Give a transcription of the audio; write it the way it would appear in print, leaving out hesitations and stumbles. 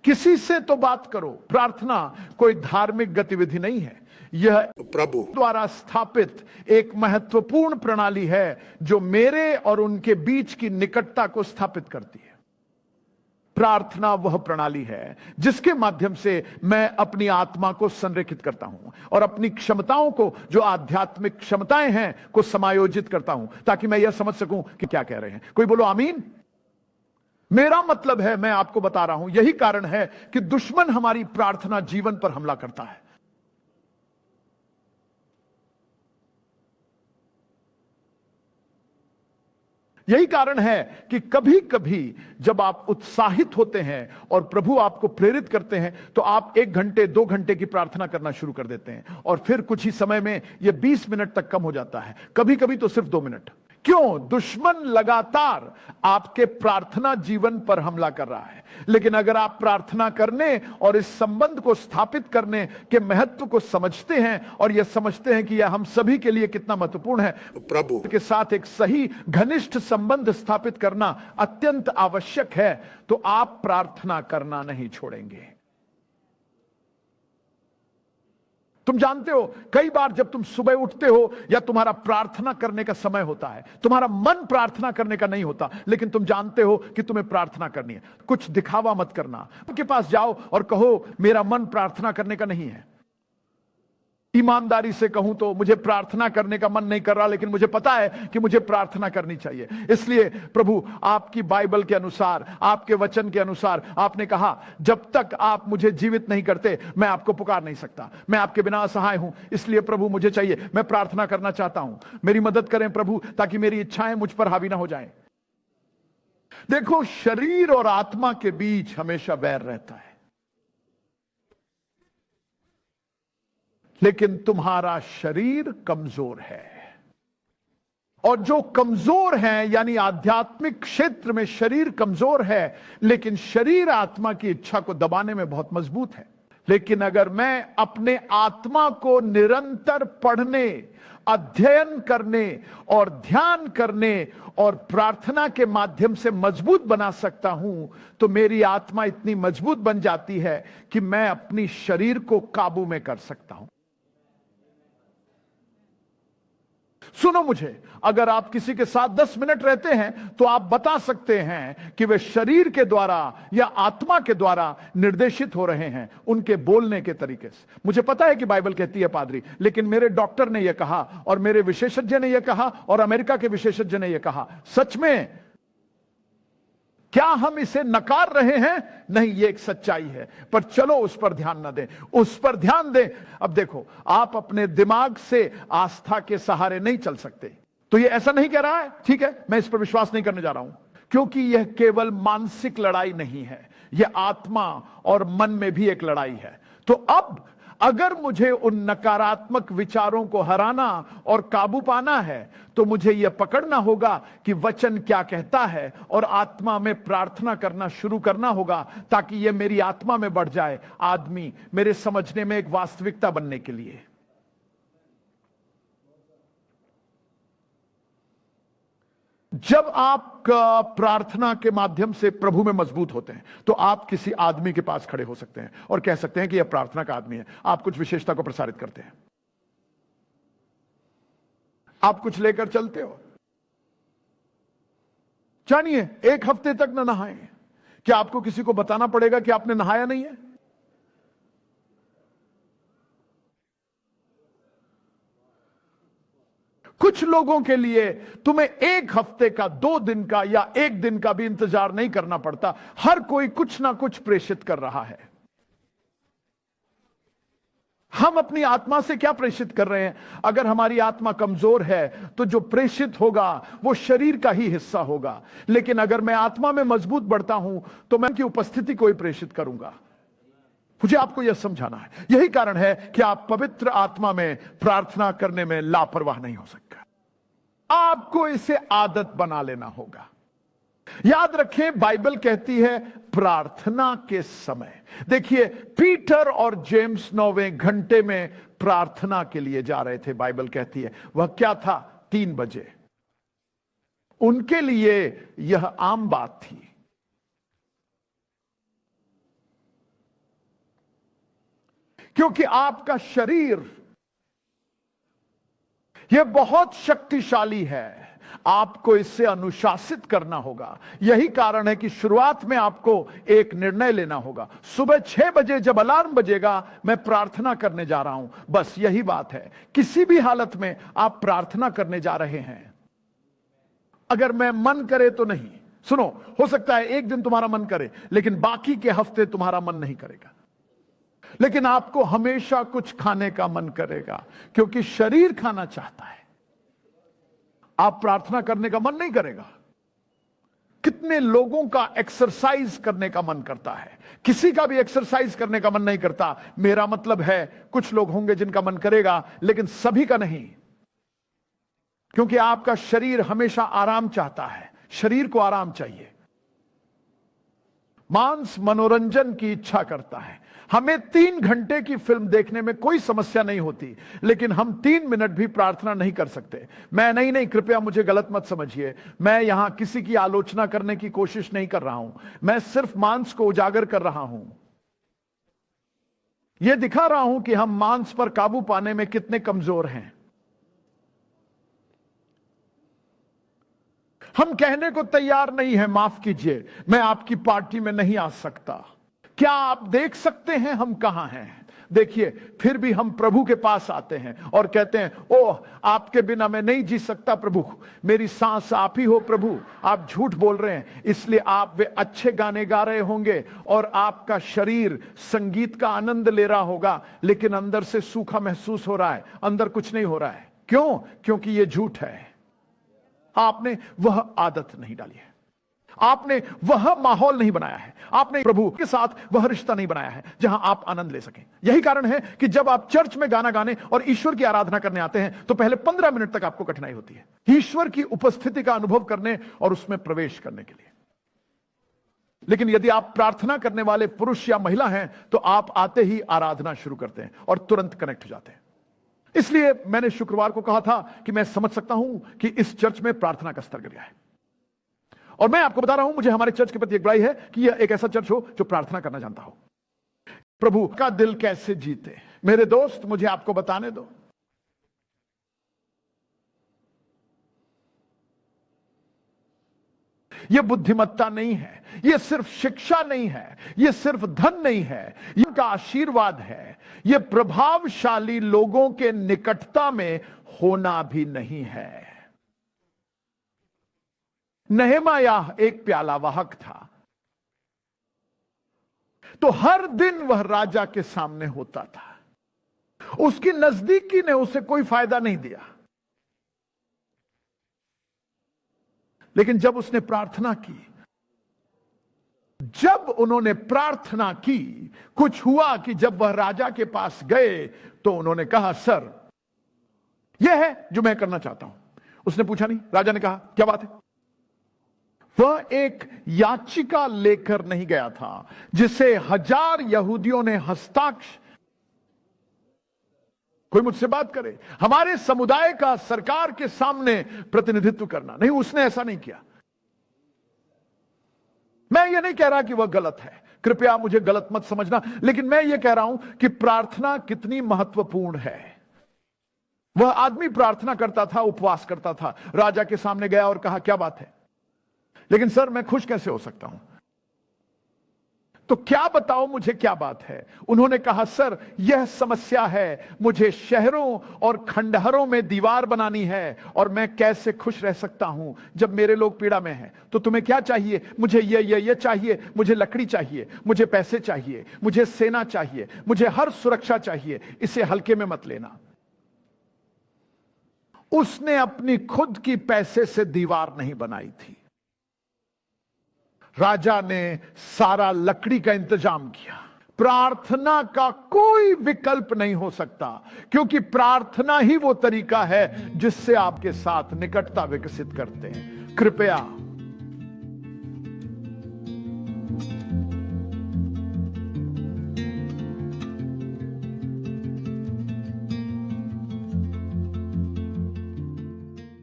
किसी से तो बात करो। प्रार्थना कोई धार्मिक गतिविधि नहीं है, यह प्रभु द्वारा स्थापित एक महत्वपूर्ण प्रणाली है जो मेरे और उनके बीच की निकटता को स्थापित करती है। प्रार्थना वह प्रणाली है जिसके माध्यम से मैं अपनी आत्मा को संरेखित करता हूं और अपनी क्षमताओं को, जो आध्यात्मिक क्षमताएं हैं, को समायोजित करता हूं ताकि मैं यह समझ सकूं कि क्या कह रहे हैं। कोई बोलो आमीन। मेरा मतलब है, मैं आपको बता रहा हूं, यही कारण है कि दुश्मन हमारी प्रार्थना जीवन पर हमला करता है। यही कारण है कि कभी कभी जब आप उत्साहित होते हैं और प्रभु आपको प्रेरित करते हैं तो आप 1 घंटे 2 घंटे की प्रार्थना करना शुरू कर देते हैं और फिर कुछ ही समय में यह 20 मिनट तक कम हो जाता है, कभी कभी तो सिर्फ 2 मिनट। क्यों? दुश्मन लगातार आपके प्रार्थना जीवन पर हमला कर रहा है। लेकिन अगर आप प्रार्थना करने और इस संबंध को स्थापित करने के महत्व को समझते हैं और यह समझते हैं कि यह हम सभी के लिए कितना महत्वपूर्ण है, प्रभु के साथ एक सही घनिष्ठ संबंध स्थापित करना अत्यंत आवश्यक है, तो आप प्रार्थना करना नहीं छोड़ेंगे। तुम जानते हो, कई बार जब तुम सुबह उठते हो या तुम्हारा प्रार्थना करने का समय होता है, तुम्हारा मन प्रार्थना करने का नहीं होता, लेकिन तुम जानते हो कि तुम्हें प्रार्थना करनी है। कुछ दिखावा मत करना, उनके पास जाओ और कहो मेरा मन प्रार्थना करने का नहीं है। ईमानदारी से कहूं तो मुझे प्रार्थना करने का मन नहीं कर रहा, लेकिन मुझे पता है कि मुझे प्रार्थना करनी चाहिए। इसलिए प्रभु आपकी बाइबल के अनुसार, आपके वचन के अनुसार आपने कहा जब तक आप मुझे जीवित नहीं करते मैं आपको पुकार नहीं सकता, मैं आपके बिना असहाय हूं। इसलिए प्रभु मुझे चाहिए, मैं प्रार्थना करना चाहता हूं, मेरी मदद करें प्रभु, ताकि मेरी इच्छाएं मुझ पर हावी ना हो जाएं। देखो, शरीर और आत्मा के बीच हमेशा बैर रहता है, लेकिन तुम्हारा शरीर कमजोर है। और जो कमजोर है, यानी आध्यात्मिक क्षेत्र में शरीर कमजोर है, लेकिन शरीर आत्मा की इच्छा को दबाने में बहुत मजबूत है। लेकिन अगर मैं अपने आत्मा को निरंतर पढ़ने, अध्ययन करने और ध्यान करने और प्रार्थना के माध्यम से मजबूत बना सकता हूं, तो मेरी आत्मा इतनी मजबूत बन जाती है कि मैं अपनी शरीर को काबू में कर सकता हूं। सुनो मुझे, अगर आप किसी के साथ 10 मिनट रहते हैं तो आप बता सकते हैं कि वे शरीर के द्वारा या आत्मा के द्वारा निर्देशित हो रहे हैं, उनके बोलने के तरीके से। मुझे पता है कि बाइबल कहती है पादरी, लेकिन मेरे डॉक्टर ने यह कहा और मेरे विशेषज्ञ ने यह कहा और अमेरिका के विशेषज्ञ ने यह कहा। सच में क्या हम इसे नकार रहे हैं? नहीं, ये एक सच्चाई है, पर चलो उस पर ध्यान न दें, उस पर ध्यान दें। अब देखो, आप अपने दिमाग से आस्था के सहारे नहीं चल सकते। तो ये ऐसा नहीं कह रहा है, ठीक है, मैं इस पर विश्वास नहीं करने जा रहा हूं, क्योंकि यह केवल मानसिक लड़ाई नहीं है, यह आत्मा और मन में भी एक लड़ाई है। तो अब अगर मुझे उन नकारात्मक विचारों को हराना और काबू पाना है, तो मुझे यह पकड़ना होगा कि वचन क्या कहता है और आत्मा में प्रार्थना करना शुरू करना होगा, ताकि यह मेरी आत्मा में बढ़ जाए, आदमी मेरे समझने में एक वास्तविकता बनने के लिए। जब आप प्रार्थना के माध्यम से प्रभु में मजबूत होते हैं, तो आप किसी आदमी के पास खड़े हो सकते हैं और कह सकते हैं कि यह प्रार्थना का आदमी है। आप कुछ विशेषता को प्रसारित करते हैं, आप कुछ लेकर चलते हो। जानिए, 1 हफ्ते तक न नहाएं, क्या आपको किसी को बताना पड़ेगा कि आपने नहाया नहीं है? कुछ लोगों के लिए तुम्हें 1 हफ्ते का, 2 दिन का या 1 दिन का भी इंतजार नहीं करना पड़ता। हर कोई कुछ ना कुछ प्रेषित कर रहा है। हम अपनी आत्मा से क्या प्रेषित कर रहे हैं? अगर हमारी आत्मा कमजोर है तो जो प्रेषित होगा वो शरीर का ही हिस्सा होगा, लेकिन अगर मैं आत्मा में मजबूत बढ़ता हूं तो मैं उनकी उपस्थिति को ही प्रेषित करूंगा। मुझे आपको यह समझाना है। यही कारण है कि आप पवित्र आत्मा में प्रार्थना करने में लापरवाह नहीं हो सकते। आपको इसे आदत बना लेना होगा। याद रखें, बाइबल कहती है प्रार्थना के समय। देखिए, पीटर और जेम्स 9वें घंटे में प्रार्थना के लिए जा रहे थे। बाइबल कहती है वह क्या था? 3 बजे। उनके लिए यह आम बात थी। क्योंकि आपका शरीर यह बहुत शक्तिशाली है, आपको इससे अनुशासित करना होगा। यही कारण है कि शुरुआत में आपको एक निर्णय लेना होगा। सुबह 6 बजे जब अलार्म बजेगा, मैं प्रार्थना करने जा रहा हूं, बस यही बात है। किसी भी हालत में आप प्रार्थना करने जा रहे हैं। अगर मैं मन करे तो नहीं, सुनो, हो सकता है एक दिन तुम्हारा मन करे, लेकिन बाकी के हफ्ते तुम्हारा मन नहीं करेगा। लेकिन आपको हमेशा कुछ खाने का मन करेगा, क्योंकि शरीर खाना चाहता है। आप प्रार्थना करने का मन नहीं करेगा। कितने लोगों का एक्सरसाइज करने का मन करता है, किसी का भी एक्सरसाइज करने का मन नहीं करता। मेरा मतलब है कुछ लोग होंगे जिनका मन करेगा, लेकिन सभी का नहीं, क्योंकि आपका शरीर हमेशा आराम चाहता है। शरीर को आराम चाहिए। मांस मनोरंजन की इच्छा करता है। हमें 3 घंटे की फिल्म देखने में कोई समस्या नहीं होती, लेकिन हम 3 मिनट भी प्रार्थना नहीं कर सकते। मैं नहीं, कृपया मुझे गलत मत समझिए, मैं यहां किसी की आलोचना करने की कोशिश नहीं कर रहा हूं। मैं सिर्फ मांस को उजागर कर रहा हूं। यह दिखा रहा हूं कि हम मांस पर काबू पाने में कितने कमजोर हैं। हम कहने को तैयार नहीं है, माफ कीजिए, मैं आपकी पार्टी में नहीं आ सकता। क्या आप देख सकते हैं हम कहां हैं? देखिए, फिर भी हम प्रभु के पास आते हैं और कहते हैं, ओह, आपके बिना मैं नहीं जी सकता प्रभु, मेरी सांस आप ही हो प्रभु। आप झूठ बोल रहे हैं, इसलिए आप वे अच्छे गाने गा रहे होंगे और आपका शरीर संगीत का आनंद ले रहा होगा, लेकिन अंदर से सूखा महसूस हो रहा है, अंदर कुछ नहीं हो रहा है। क्यों? क्योंकि यह झूठ है। आपने वह आदत नहीं डाली है, आपने वह माहौल नहीं बनाया है, आपने प्रभु के साथ वह रिश्ता नहीं बनाया है जहां आप आनंद ले सकें। यही कारण है कि जब आप चर्च में गाना गाने और ईश्वर की आराधना करने आते हैं, तो पहले 15 मिनट तक आपको कठिनाई होती है ईश्वर की उपस्थिति का अनुभव करने और उसमें प्रवेश करने के लिए। लेकिन यदि आप प्रार्थना करने वाले पुरुष या महिला हैं, तो आप आते ही आराधना शुरू करते हैं और तुरंत कनेक्ट हो जाते हैं। इसलिए मैंने शुक्रवार को कहा था कि मैं समझ सकता हूं कि इस चर्च में प्रार्थना का स्तर गिर गया है, और मैं आपको बता रहा हूं, मुझे हमारे चर्च के प्रति एक बड़ाई है कि यह एक ऐसा चर्च हो जो प्रार्थना करना जानता हो। प्रभु का दिल कैसे जीते, मेरे दोस्त, मुझे आपको बताने दो। यह बुद्धिमत्ता नहीं है, यह सिर्फ शिक्षा नहीं है, यह सिर्फ धन नहीं है, यह का आशीर्वाद है। यह प्रभावशाली लोगों के निकटता में होना भी नहीं है। नहमायाह एक प्याला वाहक था, तो हर दिन वह राजा के सामने होता था। उसकी नजदीकी ने उसे कोई फायदा नहीं दिया, लेकिन जब उसने प्रार्थना की, जब उन्होंने प्रार्थना की, कुछ हुआ कि जब वह राजा के पास गए तो उन्होंने कहा, सर, यह है जो मैं करना चाहता हूं। उसने पूछा नहीं, राजा ने कहा, क्या बात है? वह एक याचिका लेकर नहीं गया था जिसे 1000 यहूदियों ने हस्ताक्षर, कोई मुझसे बात करे, हमारे समुदाय का सरकार के सामने प्रतिनिधित्व करना, नहीं, उसने ऐसा नहीं किया। मैं ये नहीं कह रहा कि वह गलत है, कृपया मुझे गलत मत समझना, लेकिन मैं ये कह रहा हूं कि प्रार्थना कितनी महत्वपूर्ण है। वह आदमी प्रार्थना करता था, उपवास करता था, राजा के सामने गया और कहा, क्या बात है? लेकिन सर, मैं खुश कैसे हो सकता हूं? तो क्या बताओ मुझे, क्या बात है? उन्होंने कहा, सर, यह समस्या है, मुझे शहरों और खंडहरों में दीवार बनानी है, और मैं कैसे खुश रह सकता हूं जब मेरे लोग पीड़ा में हैं? तो तुम्हें क्या चाहिए? मुझे ये चाहिए, मुझे लकड़ी चाहिए, मुझे पैसे चाहिए, मुझे सेना चाहिए, मुझे हर सुरक्षा चाहिए, इसे हल्के में मत लेना। उसने अपनी खुद की पैसे से दीवार नहीं बनाई थी, राजा ने सारा लकड़ी का इंतजाम किया। प्रार्थना का कोई विकल्प नहीं हो सकता, क्योंकि प्रार्थना ही वो तरीका है जिससे आपके साथ निकटता विकसित करते हैं। कृपया